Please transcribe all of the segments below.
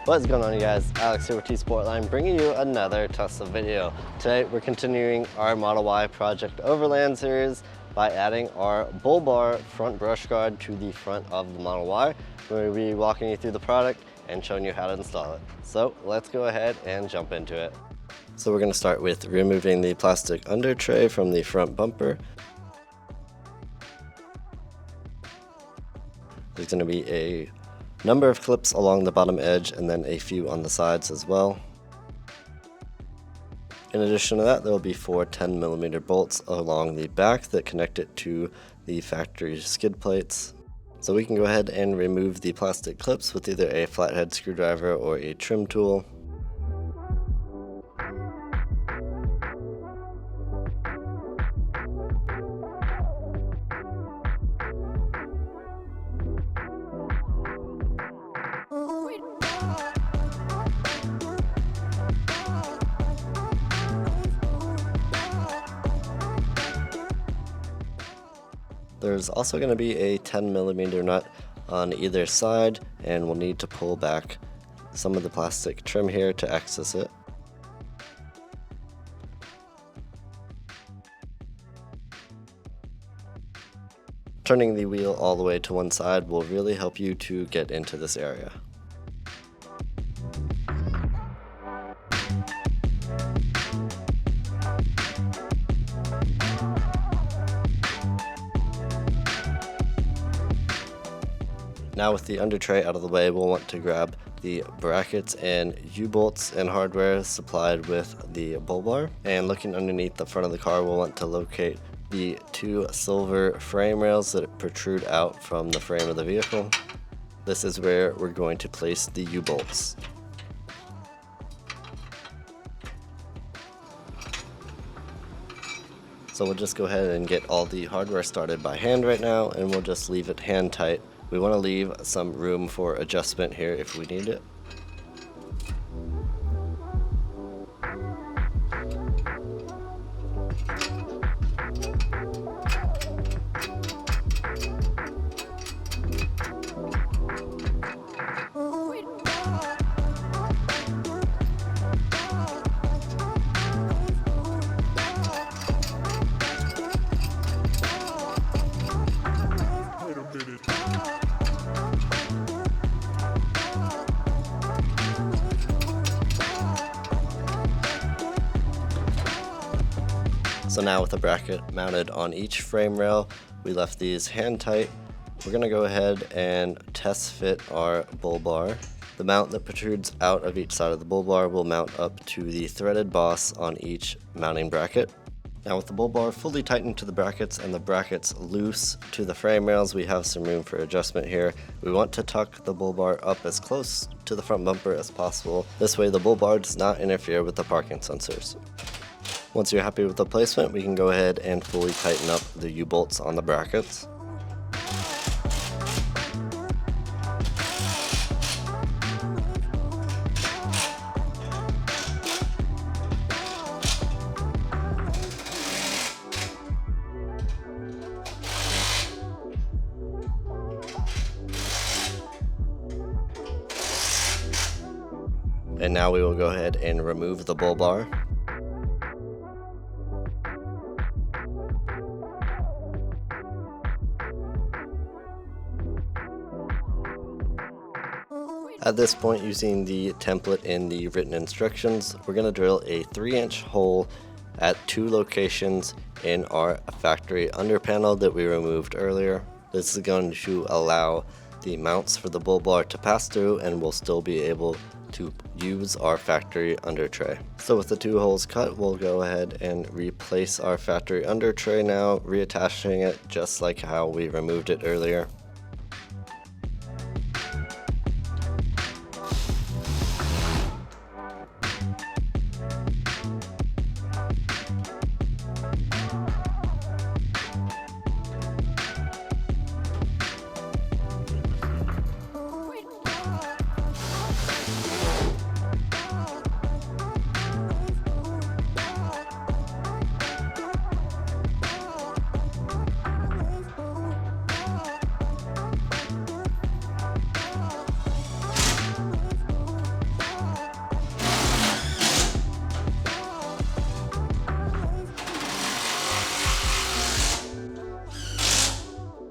What's going on, you guys? Alex here with T-Sportline, bringing you another Tesla video. Today we're continuing our Model Y Project Overland series by adding our bull bar front brush guard to the front of the Model Y. We're going to be walking you through the product and showing you how to install it. So let's go ahead and jump into it. So we're going to start with removing the plastic under tray from the front bumper. There's going to be a number of clips along the bottom edge and then a few on the sides as well. In addition to that, there will be 4 10mm bolts along the back that connect it to the factory skid plates. So we can go ahead and remove the plastic clips with either a flathead screwdriver or a trim tool. There's also going to be a 10mm nut on either side, and we'll need to pull back some of the plastic trim here to access it. Turning the wheel all the way to one side will really help you to get into this area. Now with the under tray out of the way, we'll want to grab the brackets and U-bolts and hardware supplied with the bull bar. And looking underneath the front of the car, we'll want to locate the 2 silver frame rails that protrude out from the frame of the vehicle. This is where we're going to place the U-bolts. So we'll just go ahead and get all the hardware started by hand right now, and we'll just leave it hand tight. We want to leave some room for adjustment here if we need it. So now with the bracket mounted on each frame rail, we left these hand tight. We're going to go ahead and test fit our bull bar. The mount that protrudes out of each side of the bull bar will mount up to the threaded boss on each mounting bracket. Now with the bull bar fully tightened to the brackets and the brackets loose to the frame rails, we have some room for adjustment here. We want to tuck the bull bar up as close to the front bumper as possible. This way the bull bar does not interfere with the parking sensors. Once you're happy with the placement, we can go ahead and fully tighten up the U-bolts on the brackets. And now we will go ahead and remove the bull bar. At this point, using the template in the written instructions, we're going to drill a 3-inch hole at 2 locations in our factory under panel that we removed earlier. This is going to allow the mounts for the bull bar to pass through, and we'll still be able to use our factory under tray. So with the 2 holes cut, we'll go ahead and replace our factory under tray now, reattaching it just like how we removed it earlier.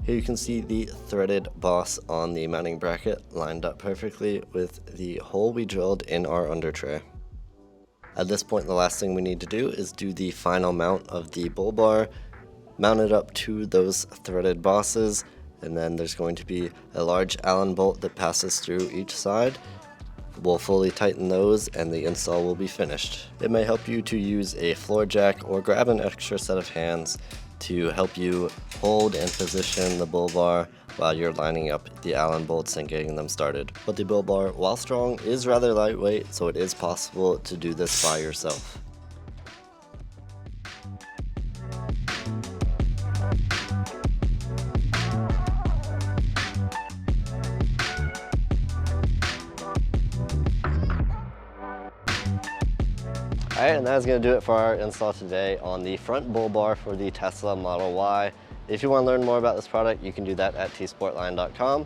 Here you can see the threaded boss on the mounting bracket lined up perfectly with the hole we drilled in our under tray. At this point, the last thing we need to do is do the final mount of the bull bar, mount it up to those threaded bosses, and then there's going to be a large Allen bolt that passes through each side. We'll fully tighten those and the install will be finished. It may help you to use a floor jack or grab an extra set of hands to help you hold and position the bull bar while you're lining up the Allen bolts and getting them started. But the bull bar, while strong, is rather lightweight, so it is possible to do this by yourself. Alright, and that is going to do it for our install today on the front bull bar for the Tesla Model Y. If you want to learn more about this product, you can do that at tsportline.com.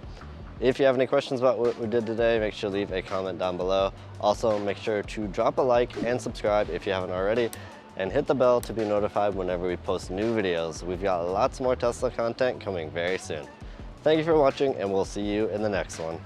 If you have any questions about what we did today, make sure to leave a comment down below. Also, make sure to drop a like and subscribe if you haven't already, and hit the bell to be notified whenever we post new videos. We've got lots more Tesla content coming very soon. Thank you for watching, and we'll see you in the next one.